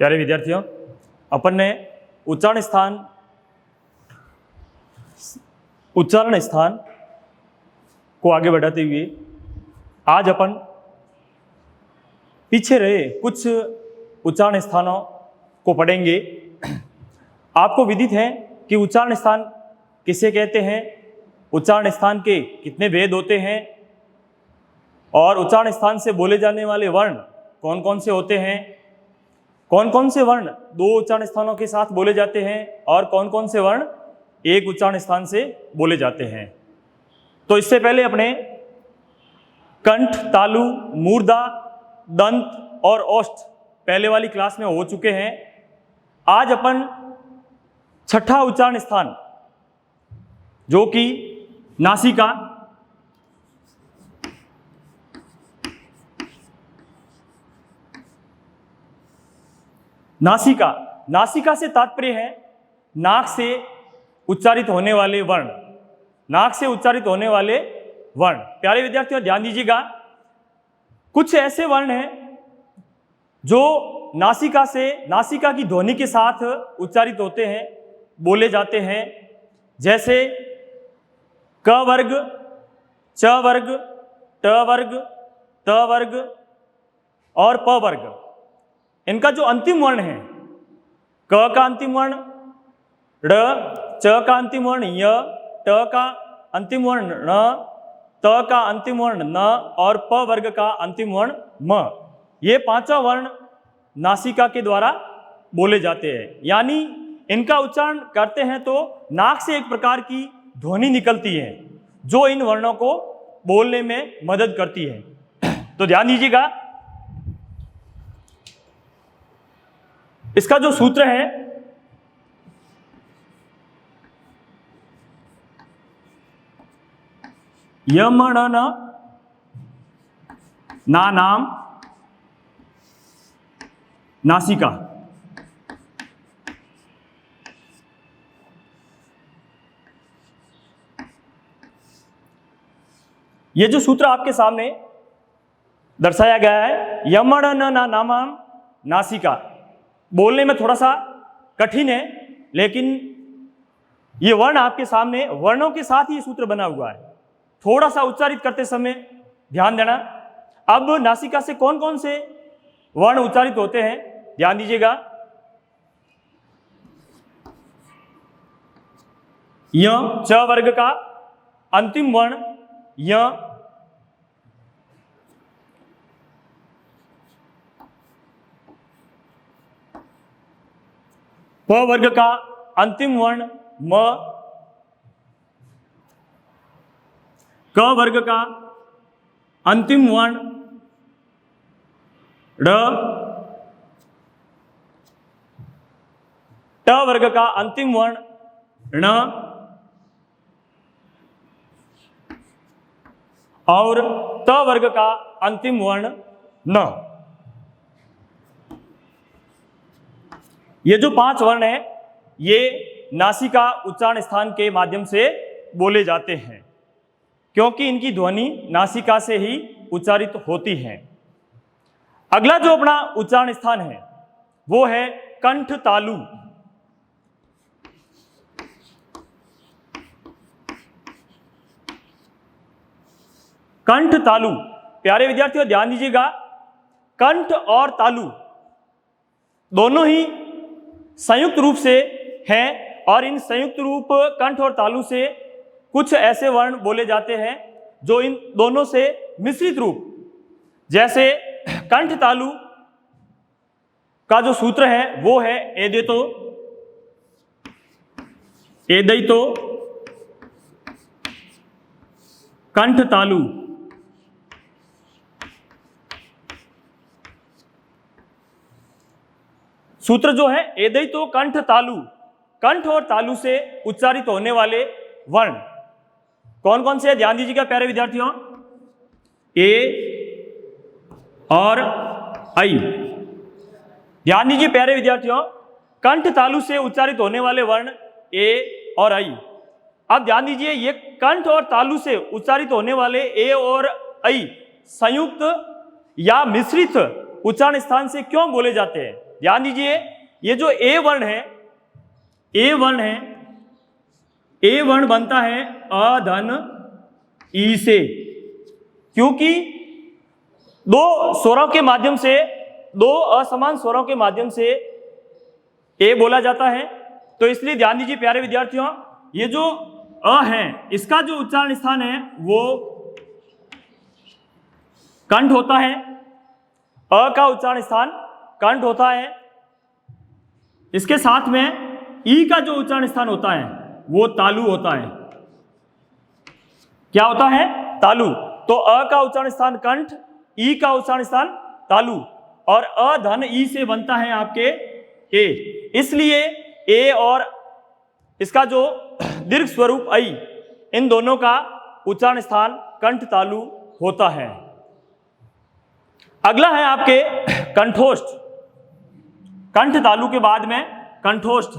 प्यारे विद्यार्थियों, अपन ने उच्चारण स्थान को आगे बढ़ाते हुए आज अपन पीछे रहे कुछ उच्चारण स्थानों को पढ़ेंगे। आपको विदित है कि उच्चारण स्थान किसे कहते हैं, उच्चारण स्थान के कितने भेद होते हैं और उच्चारण स्थान से बोले जाने वाले वर्ण कौन कौन से होते हैं, कौन कौन से वर्ण दो उच्चारण स्थानों के साथ बोले जाते हैं और कौन कौन से वर्ण एक उच्चारण स्थान से बोले जाते हैं। तो इससे पहले अपने कंठ, तालु, मूर्धा, दंत और ओष्ठ पहले वाली क्लास में हो चुके हैं। आज अपन छठा उच्चारण स्थान जो कि नासिका, नासिका से तात्पर्य है नाक से उच्चारित होने वाले वर्ण, नाक से उच्चारित होने वाले वर्ण। प्यारे विद्यार्थियों ध्यान दीजिएगा, कुछ ऐसे वर्ण हैं जो नासिका की ध्वनि के साथ उच्चारित होते हैं, बोले जाते हैं, जैसे क वर्ग, च वर्ग, ट वर्ग, त वर्ग और प वर्ग। इनका जो अंतिम वर्ण है, क का अंतिम वर्ण ड़, च का अंतिम वर्ण य, ट का अंतिम वर्ण ण, त का अंतिम वर्ण न और प वर्ग का अंतिम वर्ण म। ये पांचों वर्ण नासिका के द्वारा बोले जाते हैं। यानी इनका उच्चारण करते हैं तो नाक से एक प्रकार की ध्वनि निकलती है जो इन वर्णों को बोलने में मदद करती है। तो ध्यान दीजिएगा, इसका जो सूत्र है यमणन ना नाम नासिका। ये जो सूत्र आपके सामने दर्शाया गया है, यमणन ना नाम नासिका, बोलने में थोड़ा सा कठिन है, लेकिन ये वर्ण आपके सामने वर्णों के साथ ही सूत्र बना हुआ है। थोड़ा सा उच्चारित करते समय ध्यान देना। अब नासिका से कौन कौन से वर्ण उच्चारित होते हैं ध्यान दीजिएगा। य, च वर्ग का अंतिम वर्ण य, प वर्ग का अंतिम वर्ण म, क वर्ग का अंतिम वर्ण ड़, ट वर्ग का अंतिम वर्ण ण और त वर्ग का अंतिम वर्ण न। ये जो पांच वर्ण हैं ये नासिका उच्चारण स्थान के माध्यम से बोले जाते हैं, क्योंकि इनकी ध्वनि नासिका से ही उच्चारित होती है। अगला जो अपना उच्चारण स्थान है वो है कंठ तालु। कंठ तालु, प्यारे विद्यार्थियों ध्यान दीजिएगा, कंठ और तालु दोनों ही संयुक्त रूप से हैं और इन संयुक्त रूप कंठ और तालु से कुछ ऐसे वर्ण बोले जाते हैं जो इन दोनों से मिश्रित रूप, जैसे कंठ तालु का जो सूत्र है वो है एदेतो, एदैतो, कंठ तालु। सूत्र जो है एदैतो कंठ तालु, कंठ और तालु से उच्चारित होने वाले वर्ण कौन कौन से हैं ध्यान दीजिएगा प्यारे विद्यार्थियों। ए और आई। ध्यान दीजिए प्यारे विद्यार्थियों, कंठ तालु से उच्चारित होने वाले वर्ण ए और आई। अब ध्यान दीजिए, ये कंठ और तालु से उच्चारित होने वाले ए और आई संयुक्त या मिश्रित उच्चारण स्थान से क्यों बोले जाते हैं। ध्यान दीजिए, ये जो ए वर्ण है, ए वर्ण बनता है अ धन ई से, क्योंकि दो स्वरों के माध्यम से, दो असमान स्वरों के माध्यम से ए बोला जाता है। तो इसलिए ध्यान दीजिए प्यारे विद्यार्थियों, ये जो अ है इसका जो उच्चारण स्थान है वो कंठ होता है। अ का उच्चारण स्थान कंठ होता है। इसके साथ में ई का जो उच्चारण स्थान होता है वो तालु होता है। क्या होता है? तालु। तो अ का उच्चारण स्थान कंठ, ई का उच्चारण स्थान तालु, और अ धन ई से बनता है आपके ए। इसलिए ए और इसका जो दीर्घ स्वरूप ऐ, इन दोनों का उच्चारण स्थान कंठ तालु होता है। अगला है आपके कंठोष्ठ। कंठ तालु के बाद में कंठोष्ठ।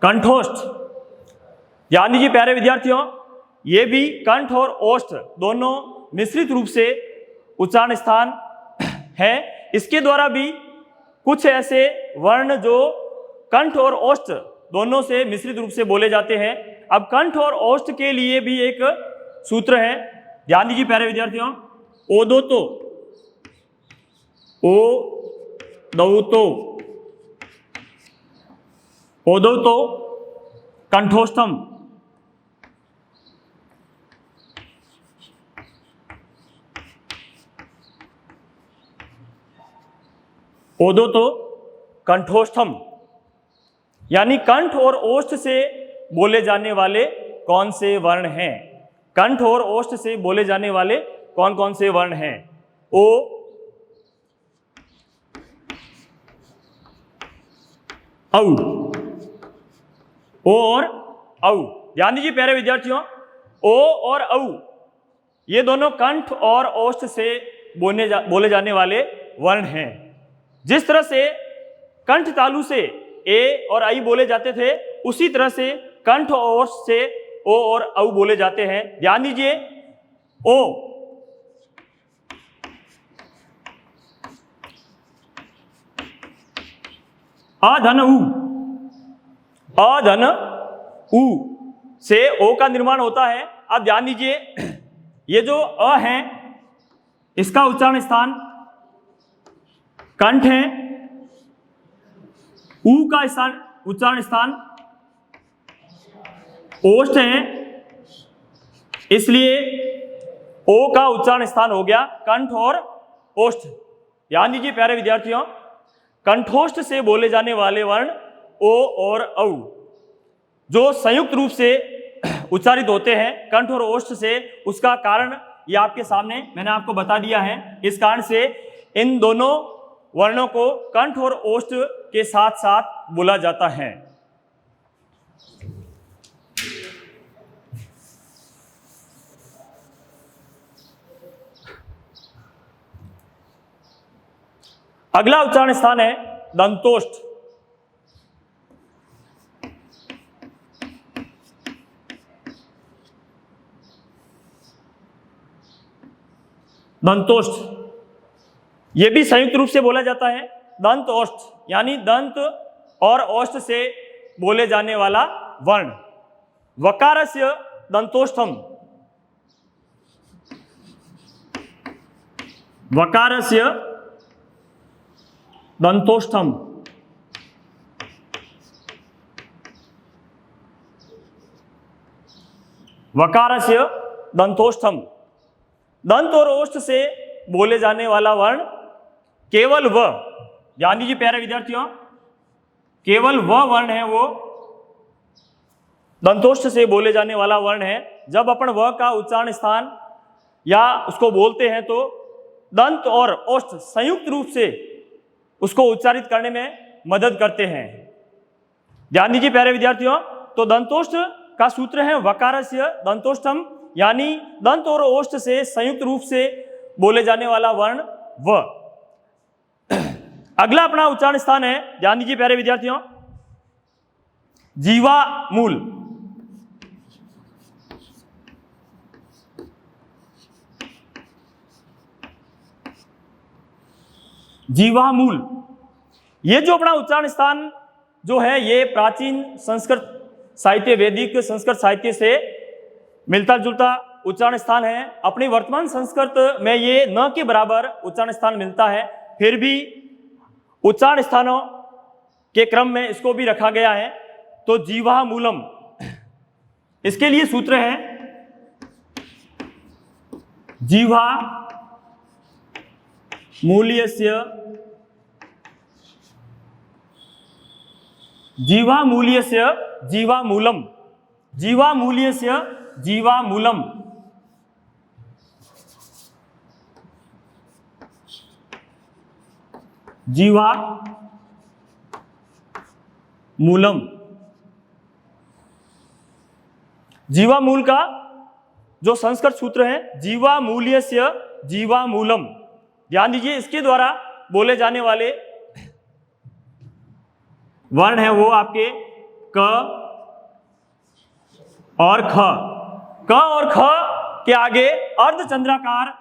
कंठोष्ठ, ध्यान दीजिए प्यारे विद्यार्थियों, ये भी कंठ और ओष्ठ दोनों मिश्रित रूप से उच्चारण स्थान है। इसके द्वारा भी कुछ ऐसे वर्ण जो कंठ और ओष्ठ दोनों से मिश्रित रूप से बोले जाते हैं। अब कंठ और ओष्ठ के लिए भी एक सूत्र है, ध्यान दीजिए प्यारे विद्यार्थियों। ओदोतो, ओ दौतो, ओदौतो कंठोष्ठम, ओदौतो कंठोष्ठम, यानी कंठ और ओष्ठ से बोले जाने वाले कौन से वर्ण हैं? कंठ और ओष्ठ से बोले जाने वाले कौन कौन से वर्ण हैं? ओ, औ, ओ और औ। ध्यान दीजिए प्यारे विद्यार्थियों, ओ और औ ये दोनों कंठ और ओष्ठ से बोले जाने वाले वर्ण हैं। जिस तरह से कंठ तालु से ए और आई बोले जाते थे, उसी तरह से कंठ और ओष्ठ से ओ और औ बोले जाते हैं। ध्यान दीजिए, ओ, अधन उ, अधन उ से ओ का निर्माण होता है। अब ध्यान दीजिए, ये जो अ है इसका उच्चारण स्थान कंठ है, उ का स्थान उच्चारण स्थान ओष्ठ है, इसलिए ओ का उच्चारण स्थान हो गया कंठ और ओष्ठ। ध्यान दीजिए प्यारे विद्यार्थियों, कंठोष्ठ से बोले जाने वाले वर्ण ओ और औ जो संयुक्त रूप से उच्चारित होते हैं कंठ और ओष्ठ से, उसका कारण ये आपके सामने मैंने आपको बता दिया है। इस कारण से इन दोनों वर्णों को कंठ और ओष्ठ के साथ साथ बोला जाता है। अगला उच्चारण स्थान है दंतोष्ठ। दंतोष्ठ यह भी संयुक्त रूप से बोला जाता है दंत ओष्ठ, यानी दंत और ओष्ठ से बोले जाने वाला वर्ण। वकारस्य दंतोष्ठम, वकारस्य दंतोष्ठम, वकारस्य दंतोष्ठम। दंत और ओष्ठ से बोले जाने वाला वर्ण केवल व, ध्यान दीजिए प्यारे विद्यार्थियों, केवल व वर्ण है वो दंतोष्ठ से बोले जाने वाला वर्ण है। जब अपन व का उच्चारण स्थान या उसको बोलते हैं तो दंत और ओष्ठ संयुक्त रूप से उसको उच्चारित करने में मदद करते हैं। ध्यान दीजिए प्यारे विद्यार्थियों, तो दंतोष्ठ का सूत्र है वकारस्य दंतोष्ठम, यानी दंत और ओष्ठ से संयुक्त रूप से बोले जाने वाला वर्ण व। अगला अपना उच्चारण स्थान है, ध्यान दीजिए प्यारे विद्यार्थियों, जीवा मूल। जीवामूल। ये जो अपना उच्चारण स्थान जो है ये प्राचीन संस्कृत साहित्य, वैदिक संस्कृत साहित्य से मिलता जुलता उच्चारण स्थान है। अपनी वर्तमान संस्कृत में ये न के बराबर उच्चारण स्थान मिलता है, फिर भी उच्चारण स्थानों के क्रम में इसको भी रखा गया है। तो जीवा मूलम, इसके लिए सूत्र है जीवा मूल्यस्य जीवामूल्यस्य जीवामूलम, जीवामूल्यस्य जीवामूलम। जीवा मूलम, जीवामूल का जो संस्कृत सूत्र है जीवामूल्यस्य जीवामूलम। ध्यान दीजिए, इसके द्वारा बोले जाने वाले वर्ण है वो आपके क और ख। क और ख के आगे अर्धचंद्राकार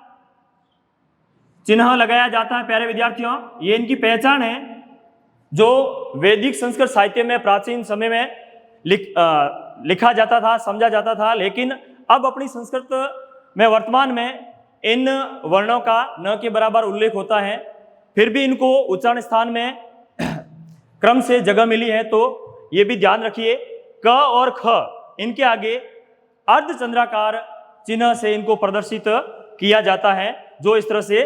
चिन्ह लगाया जाता है। प्यारे विद्यार्थियों, ये इनकी पहचान है जो वैदिक संस्कृत साहित्य में प्राचीन समय में लिखा जाता था, समझा जाता था, लेकिन अब अपनी संस्कृत में वर्तमान में इन वर्णों का न के बराबर उल्लेख होता है। फिर भी इनको उच्चारण स्थान में क्रम से जगह मिली है, तो ये भी ध्यान रखिए क और ख इनके आगे अर्धचंद्राकार चिन्ह से इनको प्रदर्शित किया जाता है, जो इस तरह से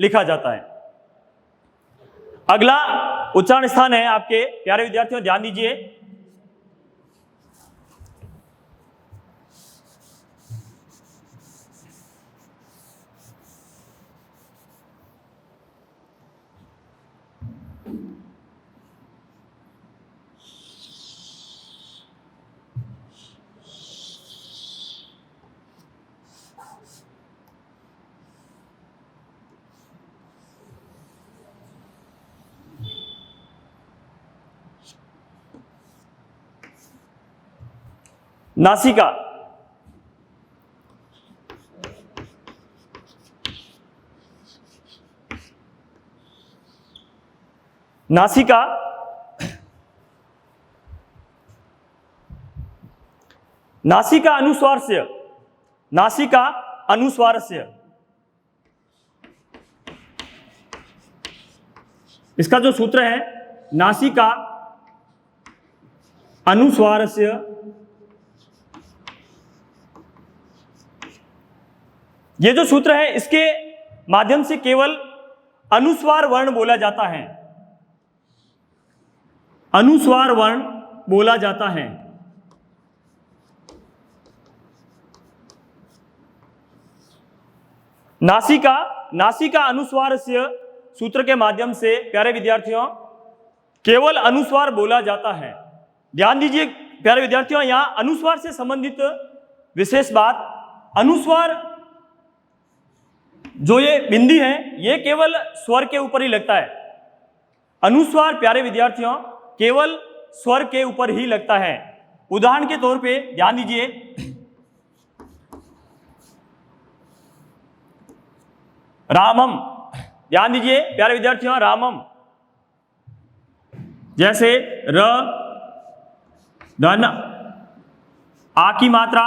लिखा जाता है। अगला उच्चारण स्थान है आपके प्यारे विद्यार्थियों, ध्यान दीजिए, नासिका। नासिका नासिका अनुस्वारस्य, नासिका अनुस्वारस्य, इसका जो सूत्र है नासिका अनुस्वारस्य, ये जो सूत्र है इसके माध्यम से केवल अनुस्वार वर्ण बोला जाता है, अनुस्वार वर्ण बोला जाता है। नासिका, नासिका अनुस्वारस्य सूत्र के माध्यम से प्यारे विद्यार्थियों केवल अनुस्वार बोला जाता है। ध्यान दीजिए प्यारे विद्यार्थियों, यहां अनुस्वार से संबंधित विशेष बात, अनुस्वार जो ये बिंदी है ये केवल स्वर के ऊपर ही लगता है। अनुस्वार प्यारे विद्यार्थियों केवल स्वर के ऊपर ही लगता है। उदाहरण के तौर पे ध्यान दीजिए, रामम, ध्यान दीजिए प्यारे विद्यार्थियों, रामम, जैसे र धन आ की मात्रा,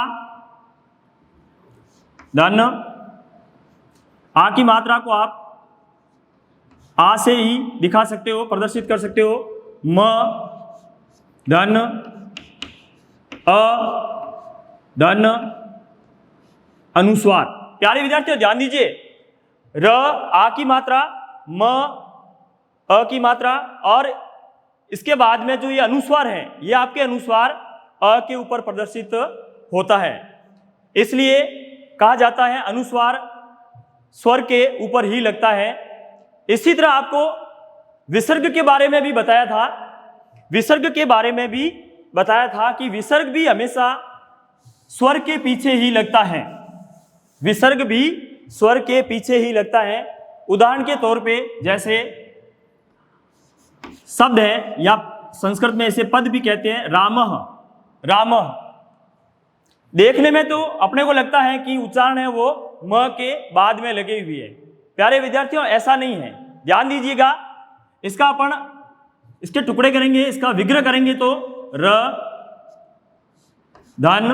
धन आ की मात्रा को आप आ से ही दिखा सकते हो, प्रदर्शित कर सकते हो। म धन अ धन अनुस्वार। प्यारे विद्यार्थियों ध्यान दीजिए, र आ की मात्रा, म अ की मात्रा, और इसके बाद में जो ये अनुस्वार है ये आपके अनुस्वार अ के ऊपर प्रदर्शित होता है। इसलिए कहा जाता है अनुस्वार स्वर के ऊपर ही लगता है। इसी तरह आपको विसर्ग के बारे में भी बताया था, विसर्ग के बारे में भी बताया था कि विसर्ग भी हमेशा स्वर के पीछे ही लगता है, विसर्ग भी स्वर के पीछे ही लगता है। उदाहरण के तौर पे जैसे शब्द है या संस्कृत में इसे पद भी कहते हैं, रामः, रामः, देखने में तो अपने को लगता है कि उच्चारण है वो म के बाद में लगी हुई है। प्यारे विद्यार्थियों ऐसा नहीं है, ध्यान दीजिएगा, इसका अपन इसके टुकड़े करेंगे, इसका विग्रह करेंगे तो र धन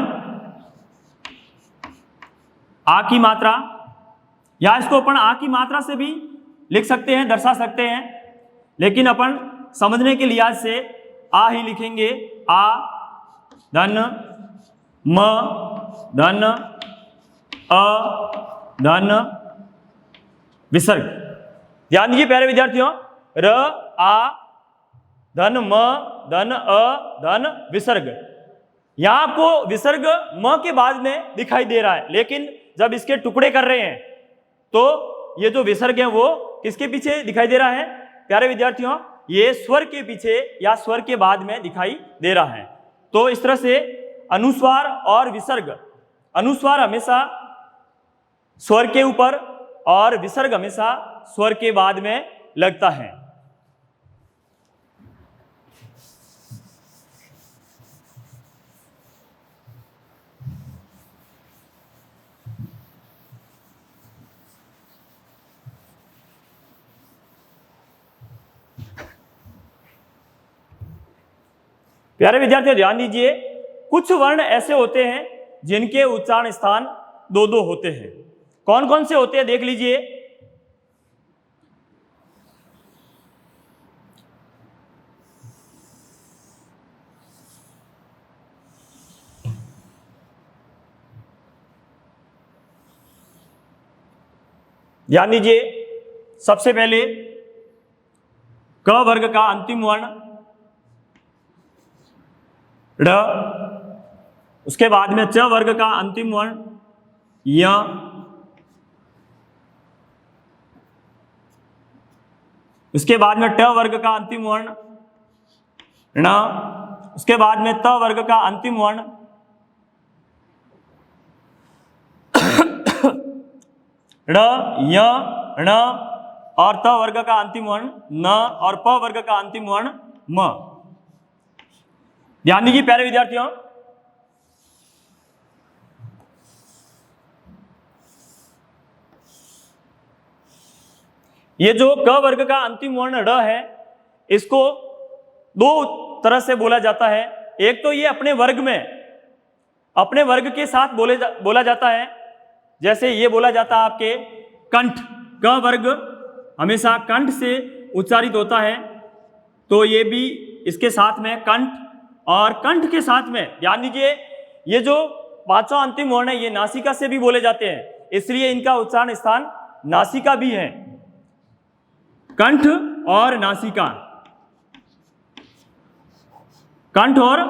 आ की मात्रा, या इसको अपन आ की मात्रा से भी लिख सकते हैं, दर्शा सकते हैं, लेकिन अपन समझने के लिहाज से आ ही लिखेंगे। आ धन म धन अ धन विसर्ग। ध्यान दीजिए प्यारे विद्यार्थियों, र आ धन म धन अ धन विसर्ग। यहां आपको विसर्ग म के बाद में दिखाई दे रहा है, लेकिन जब इसके टुकड़े कर रहे हैं तो ये जो विसर्ग है वो किसके पीछे दिखाई दे रहा है प्यारे विद्यार्थियों? ये स्वर के पीछे या स्वर के बाद में दिखाई दे रहा है। तो इस तरह से अनुस्वार और विसर्ग, अनुस्वार हमेशा स्वर के ऊपर और विसर्ग हमेशा स्वर के बाद में लगता है। प्यारे विद्यार्थियों ध्यान दीजिए, कुछ वर्ण ऐसे होते हैं जिनके उच्चारण स्थान दो दो होते हैं। कौन कौन से होते हैं देख लीजिए। ध्यान दीजिए, सबसे पहले क वर्ग का अंतिम वर्ण ड़, उसके बाद में च वर्ग का अंतिम वर्ण य, उसके बाद में ट वर्ग का अंतिम वर्ण ण, उसके बाद में त वर्ग का अंतिम वर्ण ड़, य, ण, और त वर्ग का अंतिम वर्ण न, और प वर्ग का अंतिम वर्ण म। ध्यान दीजिए प्यारे विद्यार्थियों, ये जो क वर्ग का अंतिम वर्ण ड़ है, इसको दो तरह से बोला जाता है। एक तो ये अपने वर्ग में, अपने वर्ग के साथ बोला जाता है। जैसे ये बोला जाता है आपके कंठ, क वर्ग हमेशा कंठ से उच्चारित होता है, तो ये भी इसके साथ में कंठ, और कंठ के साथ में ध्यान दीजिए ये जो पांचवा अंतिम वर्ण है ये नासिका से भी बोले जाते हैं, इसलिए इनका उच्चारण स्थान नासिका भी है। कंठ और नासिका, कंठ और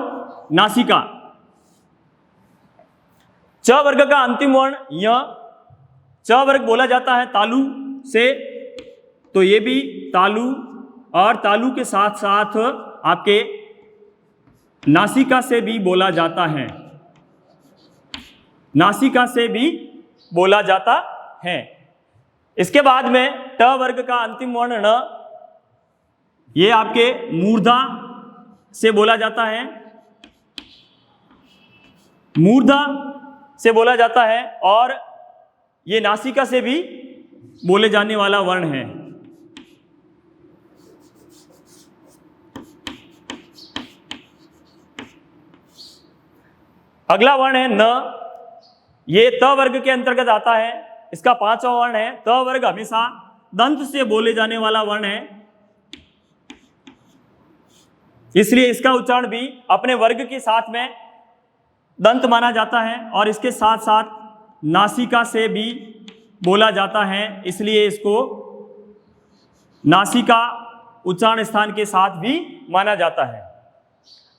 नासिका। च वर्ग का अंतिम वर्ण य, च वर्ग बोला जाता है तालु से, तो ये भी तालु, और तालु के साथ साथ आपके नासिका से भी बोला जाता है, नासिका से भी बोला जाता है। इसके बाद में ट वर्ग का अंतिम वर्ण ण, ये आपके मूर्धा से बोला जाता है, मूर्धा से बोला जाता है, और ये नासिका से भी बोले जाने वाला वर्ण है। अगला वर्ण है न, ये त वर्ग के अंतर्गत आता है, इसका पांचवा वर्ण है। त वर्ग हमेशा दंत से बोले जाने वाला वर्ण है, इसलिए इसका उच्चारण भी अपने वर्ग के साथ में दंत माना जाता है, और इसके साथ साथ नासिका से भी बोला जाता है, इसलिए इसको नासिका उच्चारण स्थान के साथ भी माना जाता है।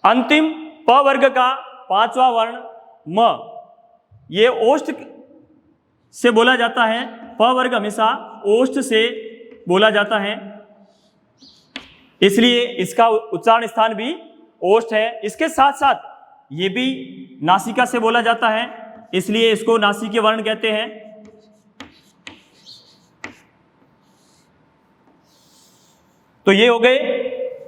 अंतिम प वर्ग का पांचवा वर्ण म, ये ओष्ठ से बोला जाता है। प वर्ग हमेशा ओष्ठ से बोला जाता है, इसलिए इसका उच्चारण स्थान भी ओष्ठ है। इसके साथ साथ ये भी नासिका से बोला जाता है, इसलिए इसको नासिके वर्ण कहते हैं। तो ये हो गए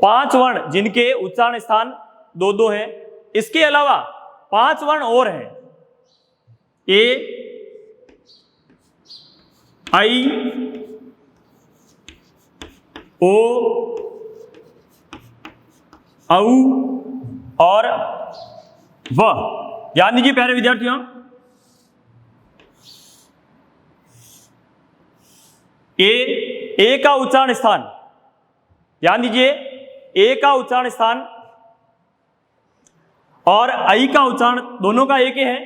5 वर्ण जिनके उच्चारण स्थान दो दो है। इसके अलावा 5 वर्ण और हैं, ए, आई, ओ, औ और व। ध्यान दीजिए प्यारे विद्यार्थियों, ए का उच्चारण स्थान, ध्यान दीजिए, ए का उच्चारण स्थान और आई का उच्चारण दोनों का एक ही है,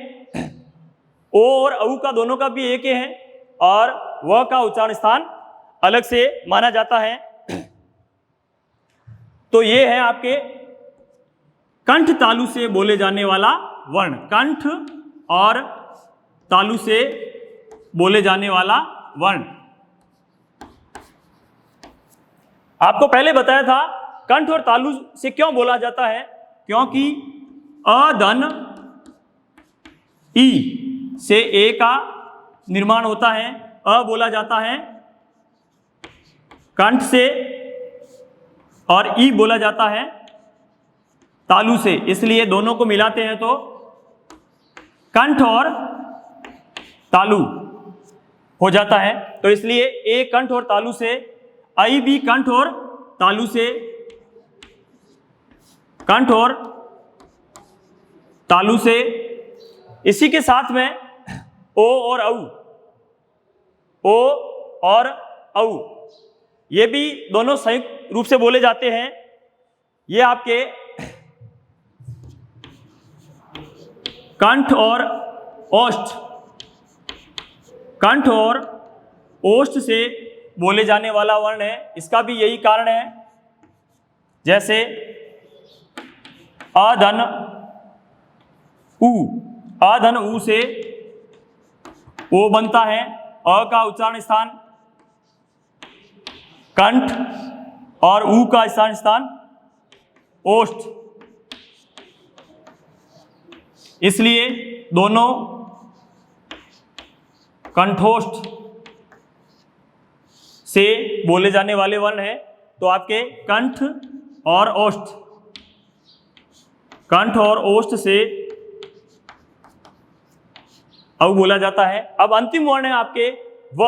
ओ और औ का दोनों का भी एक ही है, और व का उच्चारण स्थान अलग से माना जाता है। तो ये है आपके कंठ तालु से बोले जाने वाला वर्ण, कंठ और तालु से बोले जाने वाला वर्ण। आपको पहले बताया था कंठ और तालु से क्यों बोला जाता है, क्योंकि अ धन ई से ए का निर्माण होता है। अ बोला जाता है कंठ से और ई बोला जाता है तालु से, इसलिए दोनों को मिलाते हैं तो कंठ और तालु हो जाता है। तो इसलिए ए कंठ और तालु से, आई भी कंठ और तालु से, कंठ और तालु से। इसी के साथ में ओ और औ, ओ और औ ये भी दोनों संयुक्त रूप से बोले जाते हैं। ये आपके कंठ और ओष्ठ, कंठ और ओष्ठ से बोले जाने वाला वर्ण है। इसका भी यही कारण है, जैसे अधन उ, अधन उ से ओ बनता है, अ का उच्चारण स्थान कंठ और उ का उच्चारण स्थान ओष्ठ, इसलिए दोनों कंठोष्ठ से बोले जाने वाले वर्ण है। तो आपके कंठ और ओष्ठ, कंठ और ओष्ठ से औ बोला जाता है। अब अंतिम वर्ण है आपके व,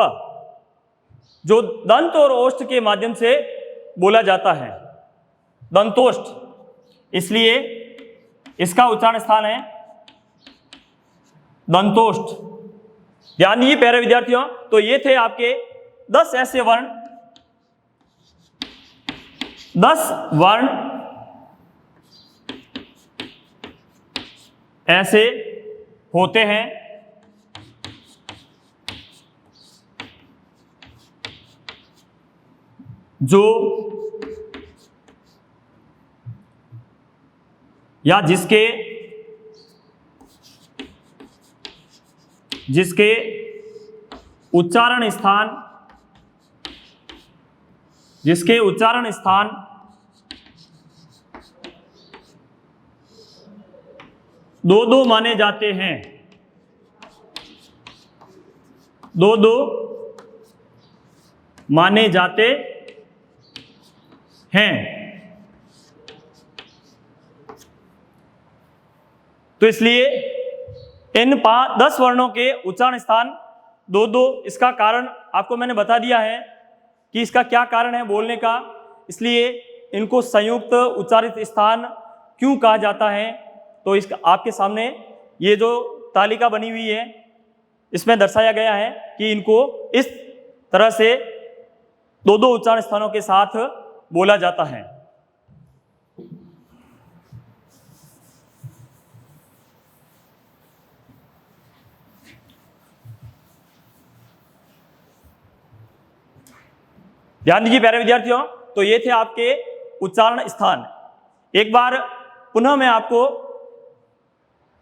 जो दंत और ओष्ठ के माध्यम से बोला जाता है, दंतोष्ठ, इसलिए इसका उच्चारण स्थान है दंतोष्ठ। ध्यान दीजिए प्यारे विद्यार्थियों, तो ये थे आपके 10 ऐसे वर्ण, 10 वर्ण ऐसे होते हैं जो या जिसके उच्चारण स्थान, जिसके उच्चारण स्थान दो माने जाते हैं, दो माने जाते हैं। तो इसलिए इन 10 वर्णों के उच्चारण स्थान दो, इसका कारण आपको मैंने बता दिया है कि इसका क्या कारण है बोलने का, इसलिए इनको संयुक्त उच्चारित स्थान क्यों कहा जाता है। तो इसका आपके सामने ये जो तालिका बनी हुई है इसमें दर्शाया गया है कि इनको इस तरह से दो उच्चारण स्थानों के साथ बोला जाता है। ध्यान दीजिए प्यारे विद्यार्थियों, तो ये थे आपके उच्चारण स्थान। एक बार पुनः मैं आपको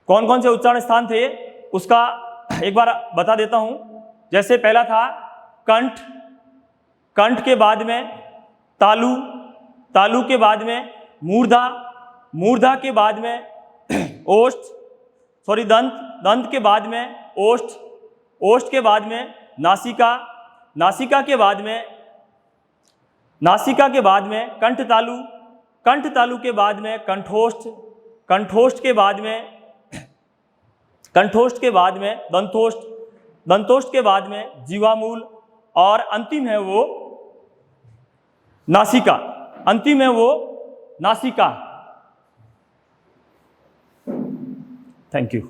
कौन कौन से उच्चारण स्थान थे उसका एक बार बता देता हूं। जैसे पहला था कंठ, कंठ के बाद में तालु, तालु के बाद में मूर्धा, मूर्धा के बाद में ओष्ठ, दंत, दंत के बाद में ओष्ठ, ओष्ठ के बाद में नासिका, नासिका के बाद में नासिका के बाद में कंठ तालु, कंठ तालु के बाद में कंठोष्ठ, कंठोष्ठ के बाद में कंठोष्ठ के बाद में दंतोष्ठ, दंतोष्ठ के बाद में जीवामूल, और अंतिम है वो नासिका, अंतिम है वो नासिका। Thank you.